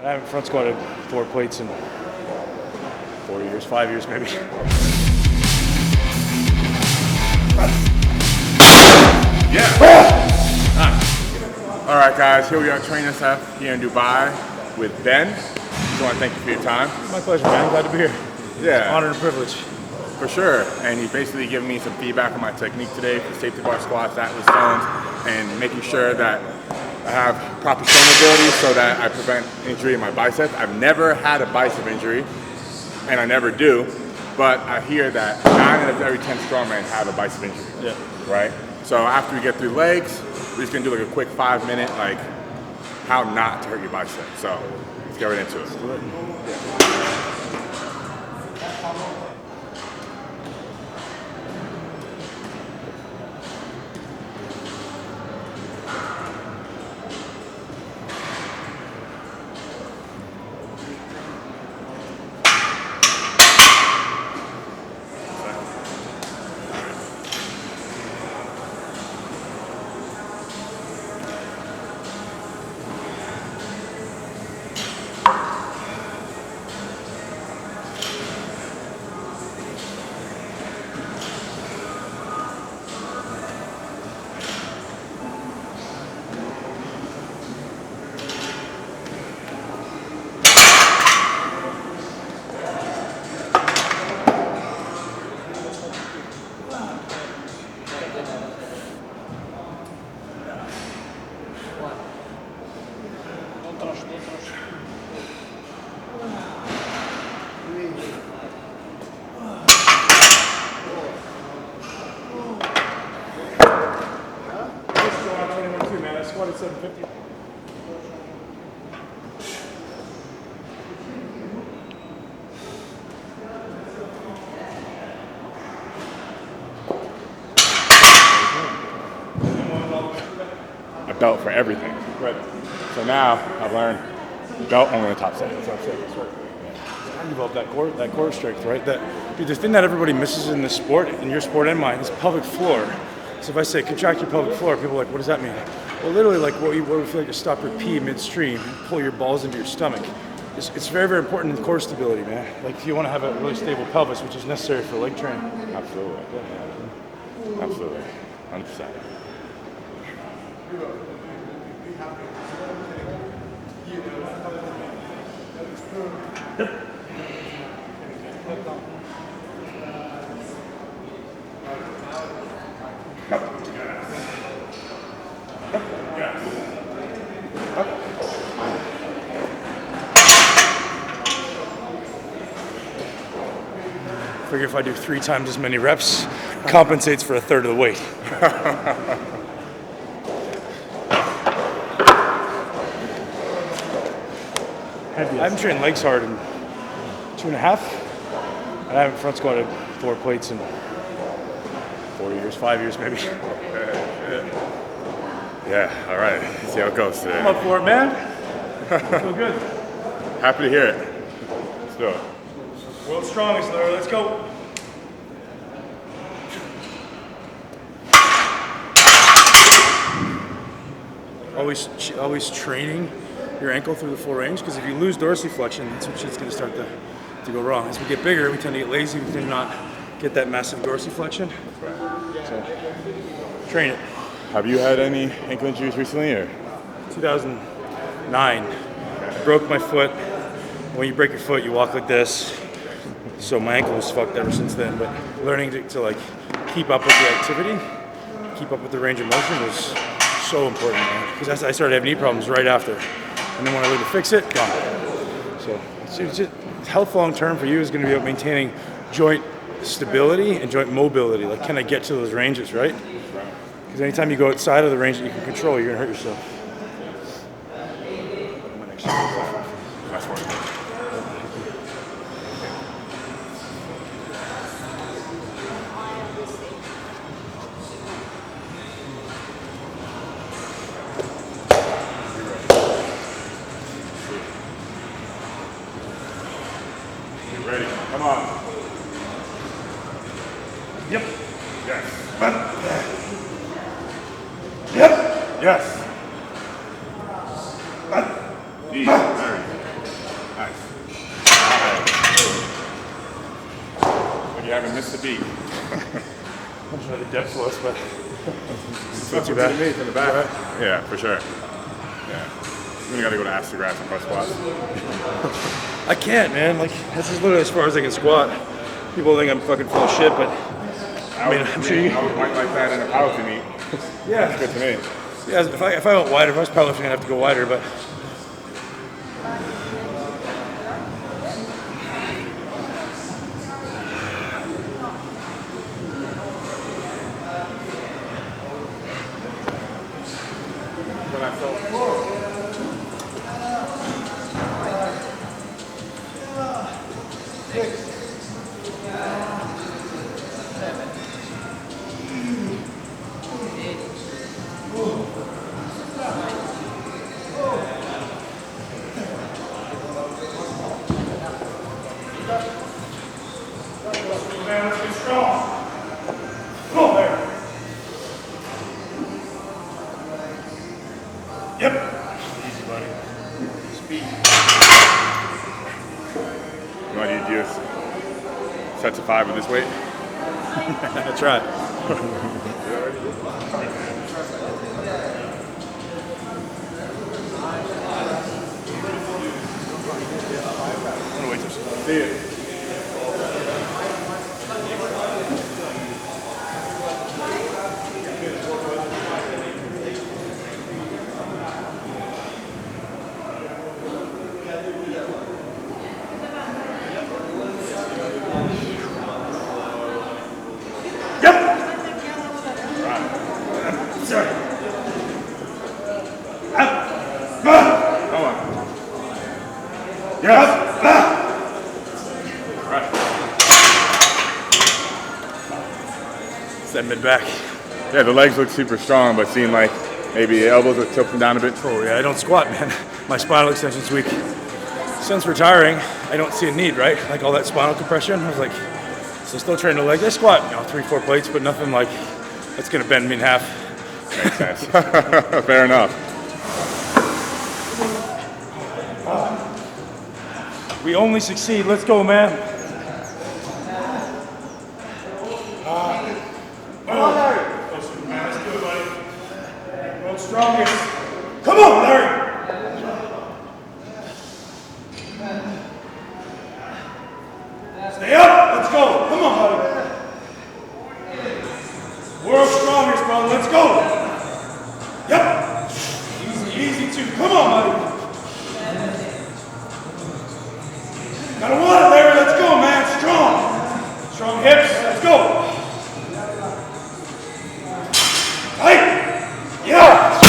I haven't front squatted 4 plates in 4 years, 5 years maybe. All right, guys, here we are at Train SF here in Dubai with Ben. Just want to thank you for your time. My pleasure, man. Glad to be here. Yeah. Honor and privilege. For sure. And he's basically giving me some feedback on my technique today for safety bar squats, Atlas stones, and making sure that I have proper shoulder mobility so that I prevent injury in my biceps. I've never had a bicep injury, and I never do, but I hear that 9 out of every 10 strongmen have a bicep injury. Yeah. Right? So after we get through legs, we're just gonna do like a quick 5-minute, like, how not to hurt your bicep. So let's get right into it. I squatted 750. A belt for everything. Right. So now I've learned belt only in the top set. That's right. I developed that core strength, right? Dude, the thing that everybody misses in this sport, in your sport and mine, is pelvic floor. So if I say contract your pelvic floor, people are like, what does that mean? Well, literally, like what we feel like to stop your pee midstream and pull your balls into your stomach. It's very, very important in core stability, man. Like if you want to have a really stable pelvis, which is necessary for leg training. Absolutely. Yeah. Absolutely. 100%. Figure if I do 3 times as many reps, compensates for a third of the weight. I haven't trained legs hard in 2.5. I haven't front squatted 4 plates in 4 years, 5 years maybe. Yeah, all right. Let's see how it goes today. I'm up for it, man. Feel good. Happy to hear it. Let's do it. World's strongest, Larry. Let's go. Always training your ankle through the full range, because if you lose dorsiflexion, that's when shit's going to start to go wrong. As we get bigger, we tend to get lazy. We tend to not get that massive dorsiflexion. So train it. Have you had any ankle injuries recently, or? 2009. Broke my foot. When you break your foot, you walk like this. So my ankle was fucked ever since then. But learning to like keep up with the activity, keep up with the range of motion was so important, man. Because I started having knee problems right after, and then when I learned to fix it, gone. So it's just, health long term for you is going to be about maintaining joint stability and joint mobility. Like, can I get to those ranges, right? Because anytime you go outside of the range that you can control, you're going to hurt yourself. Ready? Come on. Yep. Yes. Yep. Yes. Easy. Nice. All right. But you haven't missed a beat. I'm trying to depth close, but It's not too bad. In the back. Yeah, for sure. Yeah. You gotta go to ass to grass and press squats. I can't, man. Like, this is literally as far as I can squat. People think I'm fucking full of shit, but I mean, I'm sure you. I would might like that in a powerlifting meet. Yeah. That's good to me. Yeah, if I went wider, if I was powerlifting, I'd have to go wider, but. When I felt Man, let's get strong. Come on there. Yep. Easy, buddy. Speed. you want to do sets of 5 with this weight? That's right. See it. Sorry. Come on. Yes. Right. It's that mid back. Yeah, the legs look super strong, but seem like maybe the elbows are tilting down a bit. Oh yeah, I don't squat, man. My spinal extension's weak. Since retiring, I don't see a need, right? Like all that spinal compression. I was like, so still training the leg. I squat, 3-4 plates, but nothing like that's gonna bend me in half. Makes sense. Fair enough. We only succeed. Let's go, man. Let's do it, buddy. World's strongest. Come on, Larry. Stay up. Let's go. Come on, buddy. World's strongest, bro. Let's go. Yep. Easy too. Come on, buddy. Gotta want it, Larry. Let's go, man. Strong. Strong hips. Let's go. Tight. Yeah.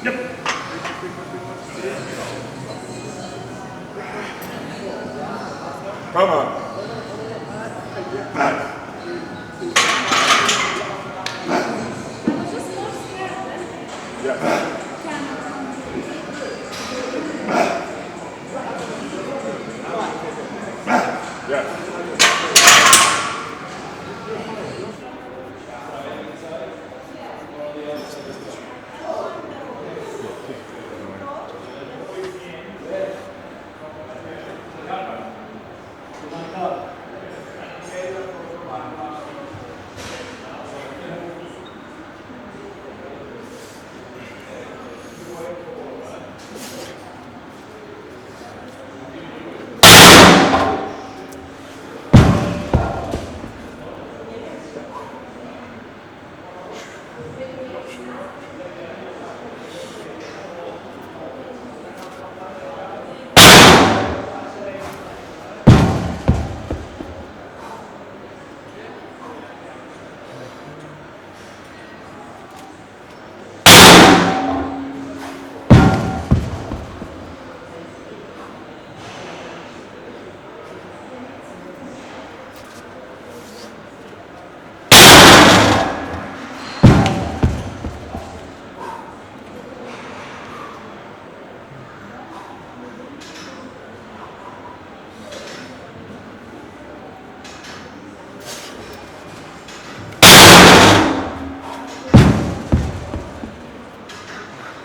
Yep. Come on. Yeah. Yeah.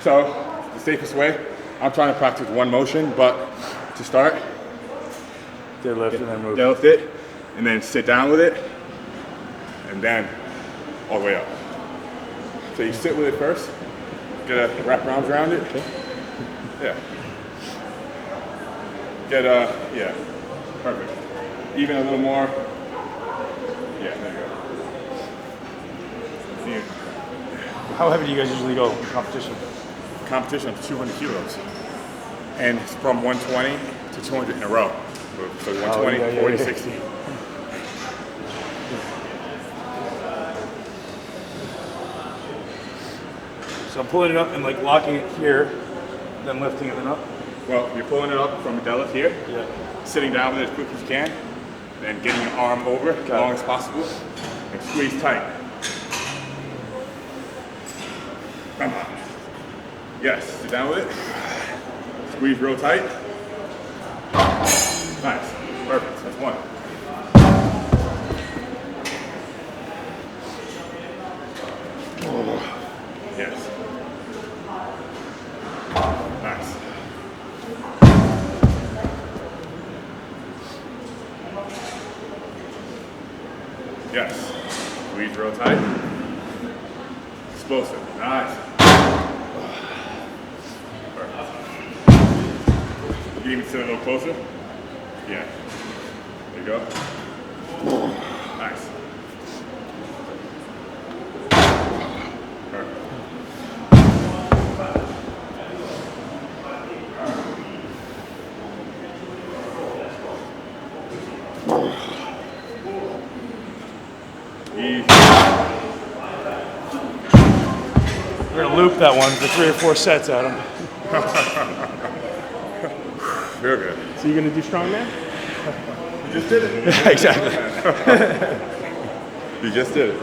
So the safest way, I'm trying to practice one motion, but to start, Deadlift and then move. deadlift it, and then sit down with it, and then all the way up. So you sit with it first, get a wrap arms around it. Yeah. Yeah, perfect. Even a little more. Yeah, there you go. How heavy do you guys usually go in competition? Competition of 200 kilos. And it's from 120 to 200 in a row. So 120, 40, 60. So I'm pulling it up and like locking it here, then lifting it then up. Well, you're pulling it up from the deadlift here, Yeah. sitting down with it as quick as you can, then getting your arm over as long as possible, and squeeze tight. Come on. Yes, sit down with it. Squeeze real tight. Nice. Perfect. That's one. Yes. Nice. Yes. Squeeze real tight. Explosive. Nice. Perfect. You even sit a little closer? Yeah. There you go. Nice. Perfect. Easy. We're gonna loop that one for 3 or 4 sets, Adam. Real good. So you're gonna do strongman? You just did it. Exactly. You just did it.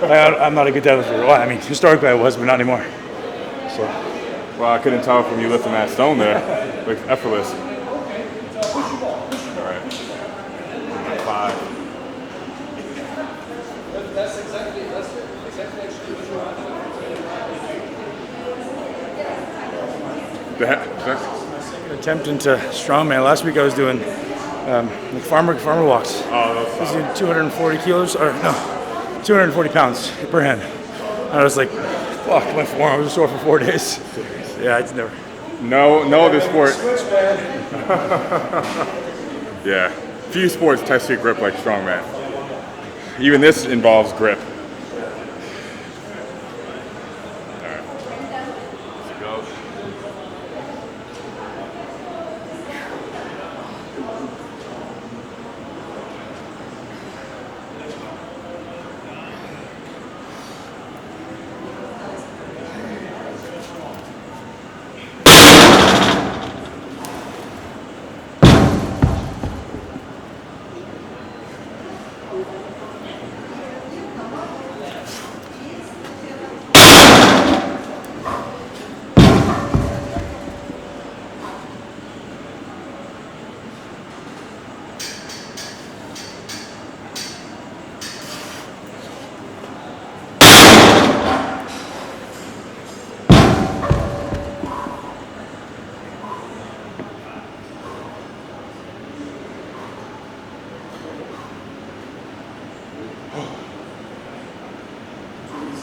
I'm not a good deadlifter. Well, I mean, historically I was, but not anymore. So Well, I couldn't tell from you lifting that stone there. Like effortless. All right. 5. That's exactly actually attempt into strongman. Last week I was doing like farmer walks. Oh, I was doing 240 kilos, or no, 240 pounds per hand. And I was like, fuck, my forearm was sore for 4 days. Yeah, it's never. no other sport. Yeah. Few sports test your grip like strongman. Even this involves grip. All right. Let's go.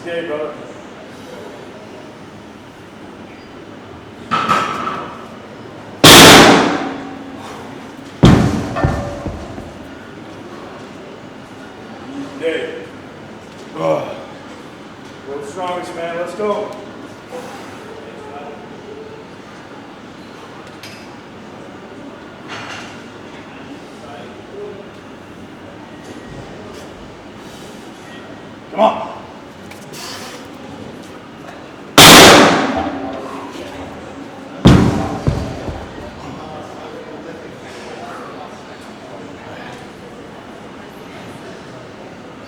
Stay, brother. Day. World's strongest, man. Let's go. Come on.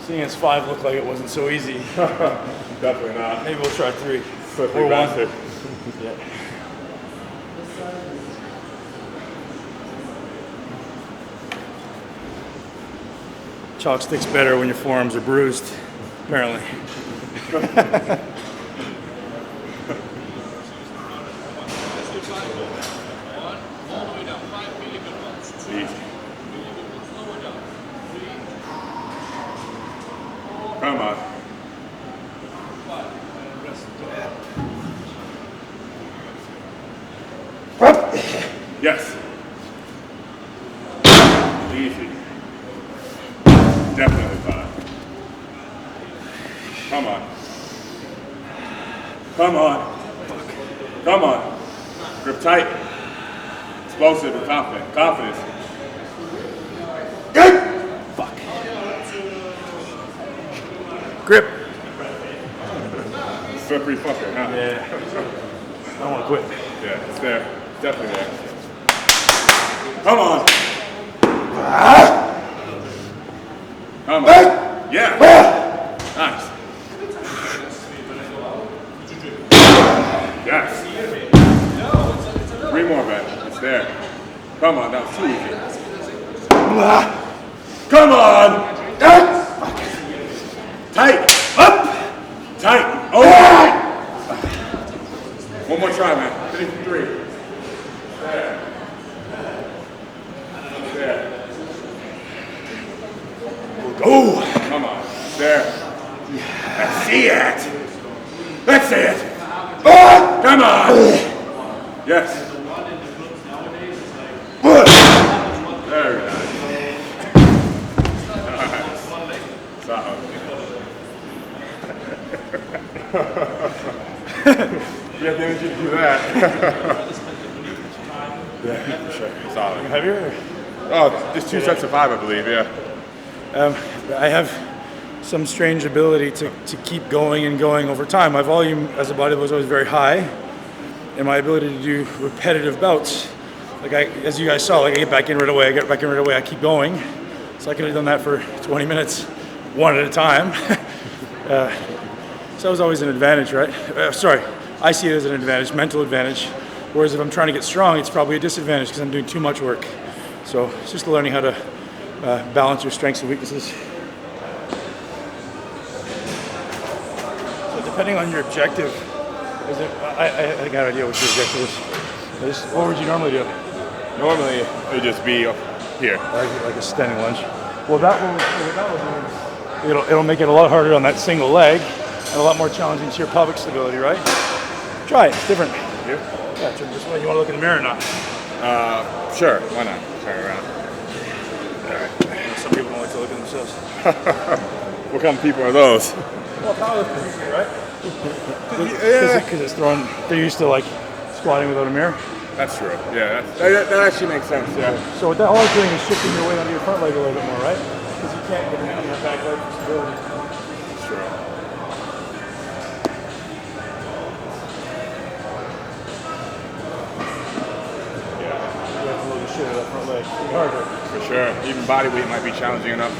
Seeing as 5 looked like it wasn't so easy. Definitely not. Maybe we'll try 3. Slippery Or 1. bastard. Yeah. Chalk sticks better when your forearms are bruised, apparently. Yes. Easy. Definitely 5. Come on. Come on. Come on. Grip tight. Explosive and confident. Confidence. Good. Fuck. Grip. Slippery fucker, huh? Yeah. I don't want to quit. Yeah, it's there. It's definitely there. Come on. Come on. Yeah. Nice. Yes. 3 more, man. It's there. Come on, that was too easy. Come on. Tight. Up. Tight. Oh. One more try, man. Finish 3. There. There. Oh! Come on. There. Let's see it. Let's see it. Oh, come on. Yes. Very nice. Nice. Solid. You have the energy to do that. Yeah, for sure. Solid. Heavier? Oh, just 2 sets of 5, I believe, yeah. I have some strange ability to keep going and going over time. My volume as a bodybuilder was always very high, and my ability to do repetitive bouts, like as you guys saw, like I get back in right away, I get back in right away, I keep going. So I could have done that for 20 minutes, one at a time. So that was always an advantage, right? Sorry, I see it as an advantage, mental advantage. Whereas if I'm trying to get strong, it's probably a disadvantage because I'm doing too much work. So it's just learning how to balance your strengths and weaknesses. So depending on your objective, I got an idea what your objective is. What would you normally do? Normally, it would just be here. Like a standing lunge. Well, that will it'll make it a lot harder on that single leg and a lot more challenging to your pelvic stability, right? Try it. It's different. Here? Yeah, turn this way. You want to look in the mirror or not? Sure. Why not? Turn around. Some people don't like to look at themselves. What kind of people are those? Well, powerlifters usually, right? Because it's thrown. They're used to like squatting without a mirror. That's true. Yeah, that actually makes sense. Yeah. So what that all is doing is shifting your weight onto your front leg a little bit more, right? Because you can't get it on your back leg for stability. That's true. You have to load the shit out of that front leg. It's harder. For sure. Even body weight might be challenging enough.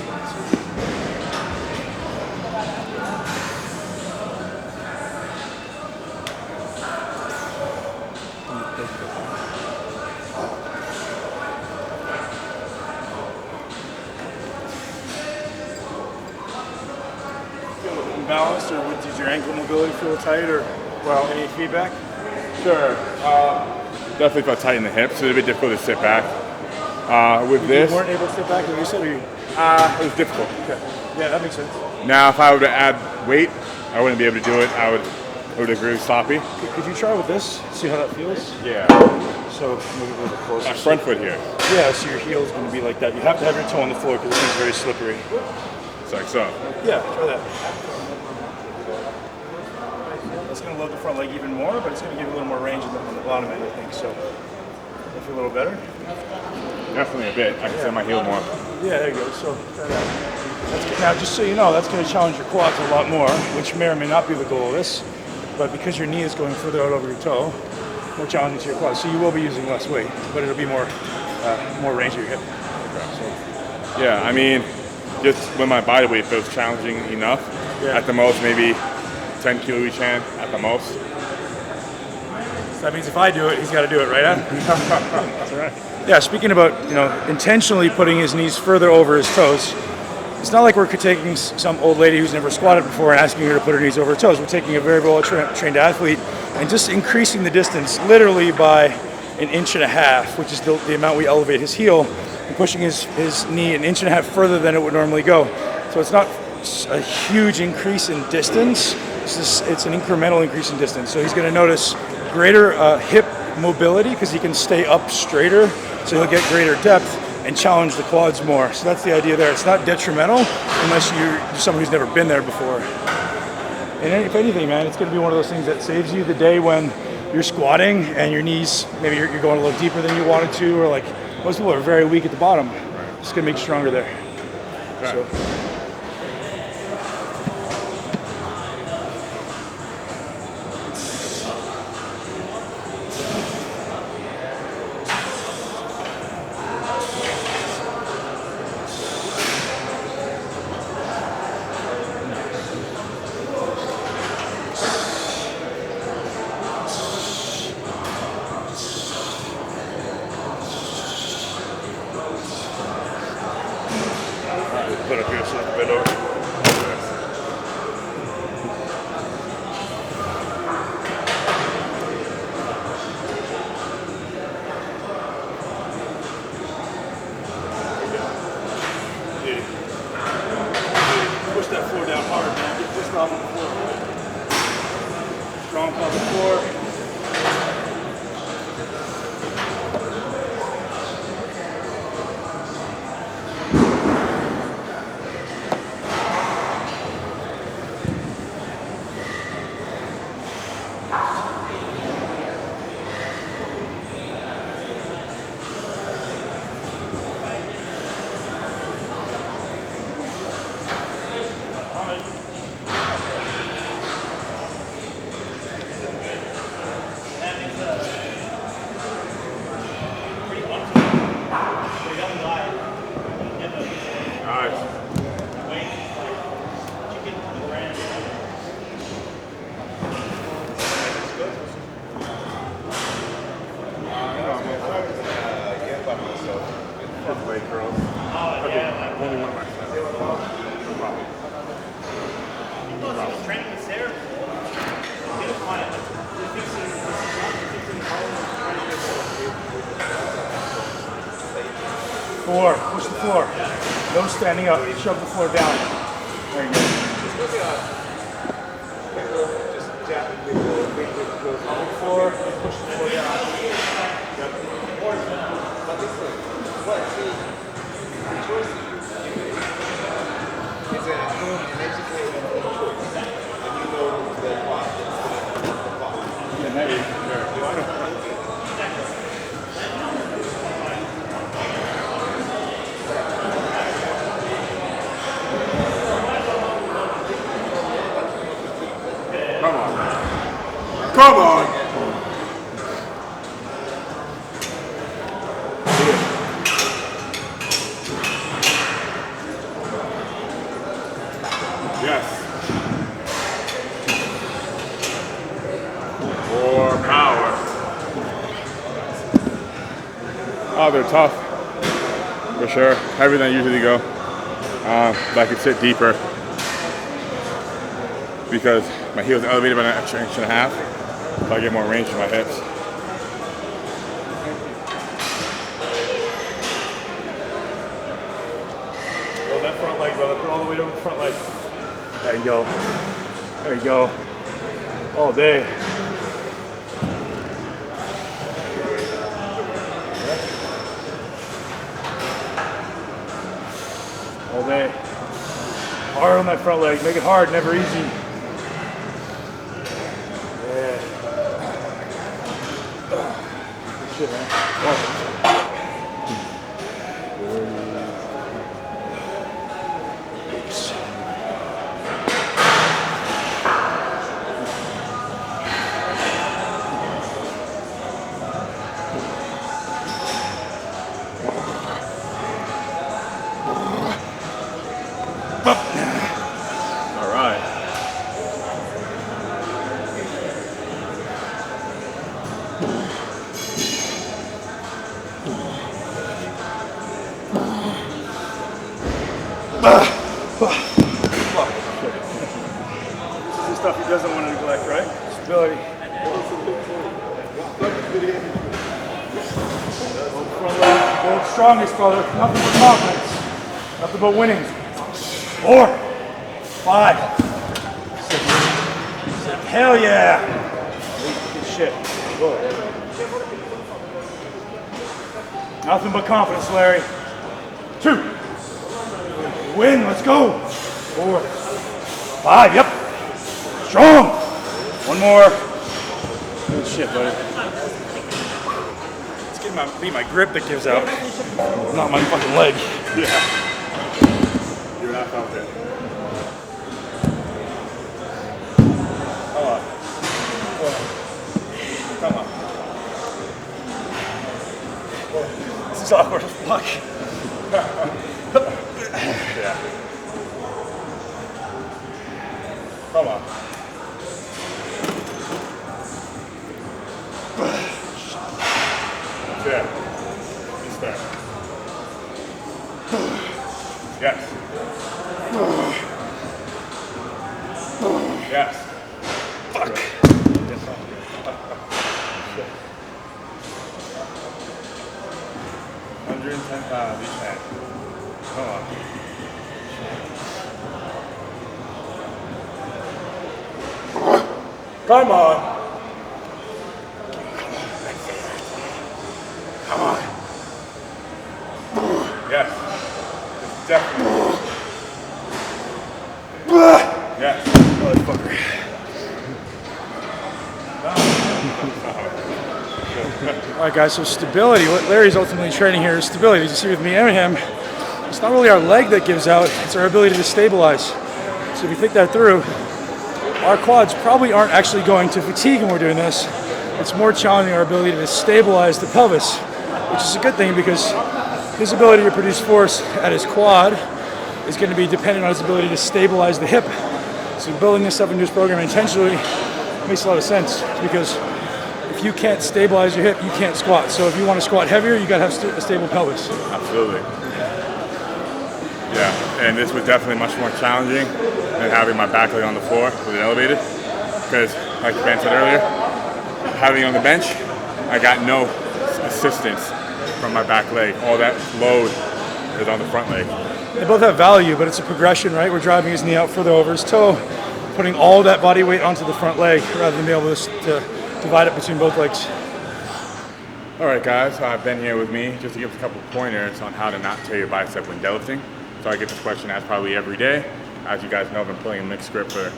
Balanced, or does your ankle mobility feel tight, or any feedback? Sure. Definitely felt tight in the hips. So it's a bit difficult to sit back. With this, You weren't able to sit back, like you said, or you? it was difficult. Okay. Yeah, that makes sense. Now, if I were to add weight, I wouldn't be able to do it. I would agree with sloppy. Could you try with this? See how that feels? Yeah. So move it a little bit closer. My front foot here. Yeah, so your heel is going to be like that. You have to have your toe on the floor because this thing's very slippery. It's like so. Yeah, try that. That's going to load the front leg even more, but it's going to give you a little more range on the bottom end, I think. So, that feel a little better? Definitely a bit. I can set my heel more. Yeah, there you go. So, try that. That's good. Now, just so you know, that's going to challenge your quads a lot more, which may or may not be the goal of this. But because your knee is going further out over your toe, more challenging to your quads. So you will be using less weight, but it'll be more range of your hip. So, Yeah, I mean, just when my body weight feels challenging enough, at the most, maybe 10 kilo each hand, at the most. so that means if I do it, he's got to do it, right? That's all right. Yeah, speaking about, intentionally putting his knees further over his toes, it's not like we're taking some old lady who's never squatted before and asking her to put her knees over her toes. We're taking a very well-trained athlete and just increasing the distance literally by 1.5 inches, which is the amount we elevate his heel, and pushing his knee 1.5 inches further than it would normally go. So it's not a huge increase in distance, it's an incremental increase in distance. So he's going to notice greater hip mobility because he can stay up straighter, so he'll get greater depth and challenge the quads more. So that's the idea there. It's not detrimental unless you're someone who's never been there before. And if anything, man, it's going to be one of those things that saves you the day when you're squatting and your knees, maybe you're going a little deeper than you wanted to, or like most people are very weak at the bottom. It's going to make you stronger there. Okay. So. Put up here so I can bend over. Push that floor down hard, man. Get pushed off the floor. Strong pelvic floor. Floor, push the floor. No standing up, shove the floor down. There you go. On the floor, push the floor down. Come on. Yes. More power. Oh, they're tough. For sure. Heavier than I usually go. But I could sit deeper because my heels are elevated by an extra inch and a half. So I get more range in my hips. Roll that front leg, brother. Put all the weight over the front leg. There you go. There you go. All day. All day. Hard on that front leg. Make it hard, never easy. Shit, man. Oops. All right. This is the stuff he doesn't want to neglect, right? Stability. Front leg, world's strongest, brother. Nothing but confidence. Nothing but winning. 4, 5, 6. Hell yeah. Good shit. Go. Nothing but confidence, Larry. 2. Win, let's go. 4. 5, yep. Strong. 1 more. Good shit, buddy. It's getting be my grip that gives out, not my fucking leg. Yeah. You're not out there. Come on. This is awkward as fuck. Yeah. Come on. Yeah. He's there. Yes. Yes. Fuck. 110 pounds each hand. Come on. Come on. Come on. Yes. Definitely. Yes. Motherfucker. All right, guys, so stability, what Larry's ultimately training here is stability. As you see with me and him, it's not really our leg that gives out, it's our ability to stabilize. So if you think that through, our quads probably aren't actually going to fatigue when we're doing this. It's more challenging our ability to stabilize the pelvis, which is a good thing because his ability to produce force at his quad is going to be dependent on his ability to stabilize the hip. So building this up into his program intentionally makes a lot of sense because if you can't stabilize your hip, you can't squat. So if you want to squat heavier, you got to have a stable pelvis. Absolutely. Yeah, and this was definitely much more challenging than having my back leg on the floor with it elevated. Because, like Ben said earlier, having it on the bench, I got no assistance from my back leg. All that load is on the front leg. They both have value, but it's a progression, right? We're driving his knee out further over his toe, putting all that body weight onto the front leg rather than be able to divide it between both legs. All right, guys, Ben here with me just to give us a couple pointers on how to not tear your bicep when deadlifting. So I get this question asked probably every day. As you guys know, I've been pulling a mixed grip for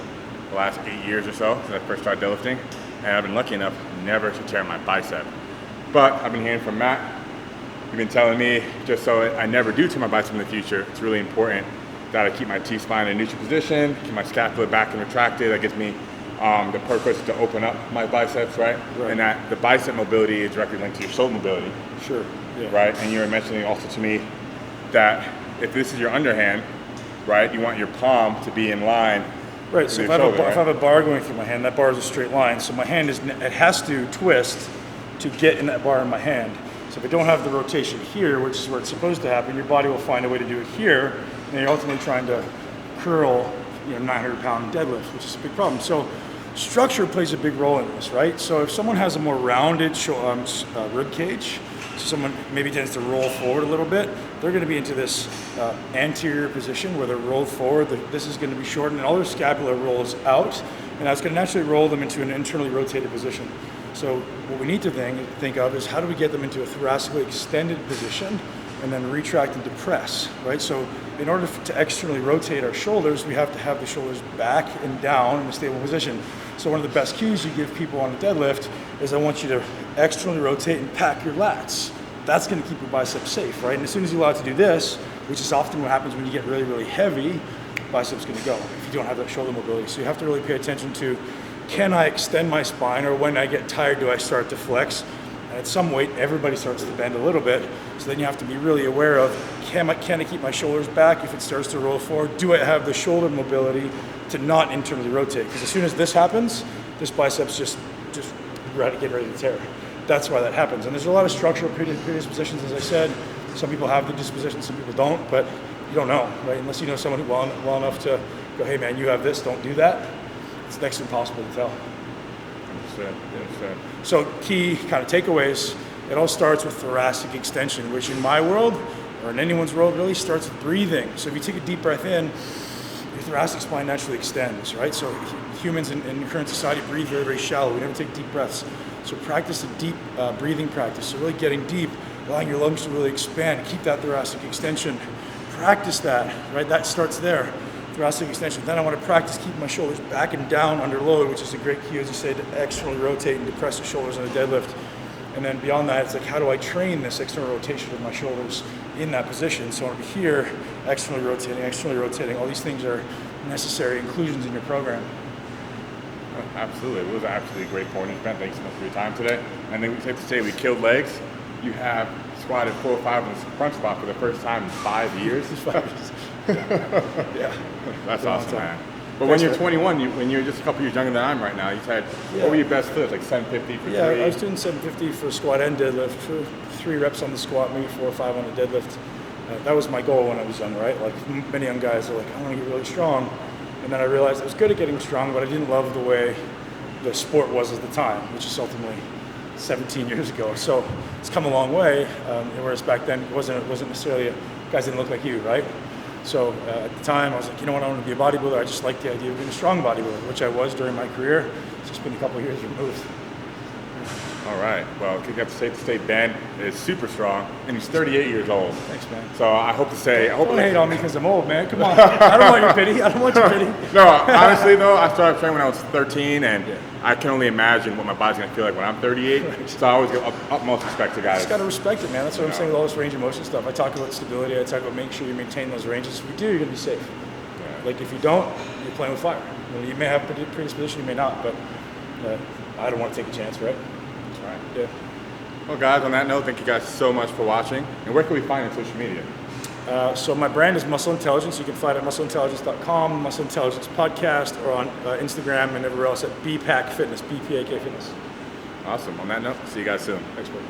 the last 8 years or so since I first started deadlifting, and I've been lucky enough never to tear my bicep. But I've been hearing from Matt, you've been telling me just so I never do tear my bicep in the future, it's really important that I keep my T-spine in a neutral position, keep my scapula back and retracted. That gives me the purpose to open up my biceps, right? And that the bicep mobility is directly linked to your shoulder mobility. Sure. Yeah. Right? And you were mentioning also to me that if this is your underhand, right, you want your palm to be in line. Right, so if I have a bar going through my hand, that bar is a straight line. So my hand it has to twist to get in that bar in my hand. So if I don't have the rotation here, which is where it's supposed to happen, your body will find a way to do it here, and you're ultimately trying to curl, 900-pound deadlift, which is a big problem. So structure plays a big role in this, right? So if someone has a more rounded rib cage, so someone maybe tends to roll forward a little bit, they're going to be into this anterior position where they're rolled forward. This is going to be shortened, and all their scapula rolls out, and that's going to naturally roll them into an internally rotated position. So what we need to think of is how do we get them into a thoracically extended position and then retract and depress, right? So in order to externally rotate our shoulders, we have to have the shoulders back and down in a stable position. So one of the best cues you give people on a deadlift is I want you to externally rotate and pack your lats. That's going to keep your biceps safe, right? And as soon as you allow it to do this, which is often what happens when you get really, really heavy, biceps going to go if you don't have that shoulder mobility. So you have to really pay attention to, can I extend my spine, or when I get tired, do I start to flex? And at some weight, everybody starts to bend a little bit. So then you have to be really aware of, can I keep my shoulders back if it starts to roll forward? Do I have the shoulder mobility to not internally rotate? Because as soon as this happens, this biceps just get ready to tear. That's why that happens. And there's a lot of structural predispositions, as I said. Some people have the disposition, some people don't, but you don't know, right? Unless you know someone well enough to go, hey man, you have this, don't do that. It's next to impossible to tell. Understood. So key kind of takeaways, it all starts with thoracic extension, which in my world, or in anyone's world, really starts with breathing. So if you take a deep breath in, your thoracic spine naturally extends, right? So humans in current society breathe very, very shallow. We never take deep breaths. So practice a deep breathing practice. So really getting deep allowing your lungs to really expand, keep that thoracic extension. Practice that, right? That starts there, thoracic extension. Then I want to practice keeping my shoulders back and down under load, which is a great cue, as you say, to externally rotate and depress the shoulders on a deadlift. And then beyond that, it's like, how do I train this external rotation of my shoulders in that position? So I want to be here, externally rotating. All these things are necessary inclusions in your program. Absolutely. It was actually a great point, Ben. Thanks so much for your time today. And then we have to say we killed legs. You have squatted 405 in the front squat for the first time in 5 years. Yeah. That's awesome, man. But when you're 21, when you're just a couple years younger than I am right now, you said, what were your best flips? Like 750 for 3? Yeah, I was doing 750 for squat and deadlift, for 3 reps on the squat, maybe 4 or 5 on the deadlift. That was my goal when I was young, right? Like many young guys are like, I want to get really strong. And then I realized I was good at getting strong, but I didn't love the way the sport was at the time, which is ultimately 17 years ago. So it's come a long way, whereas back then it wasn't necessarily, guys didn't look like you, right? So at the time I was like, you know what, I want to be a bodybuilder. I just liked the idea of being a strong bodybuilder, which I was during my career. It's just been a couple of years removed. All right. Well, you have to say Ben is super strong, and he's 38 years old. Thanks, man. So I hope to say, Don't hate on me because I'm old, man. Come on. I don't want your pity. I don't want your pity. No, honestly though, I started training when I was 13, and I can only imagine what my body's gonna feel like when I'm 38. Right. So I always give utmost respect to guys. Just gotta respect it, man. That's what I'm saying with all this range of motion stuff. I talk about stability. I talk about making sure you maintain those ranges. If you do, you're gonna be safe. Yeah. Like if you don't, you're playing with fire. You may have predisposition, you may not, but I don't want to take a chance, right? That's right. Yeah. Well, guys, on that note, thank you guys so much for watching. And where can we find you on social media? So my brand is Muscle Intelligence. You can find it at muscleintelligence.com, Muscle Intelligence Podcast, or on Instagram and everywhere else at BPAK Fitness, BPAK Fitness. Awesome. On that note, see you guys soon. Thanks, buddy.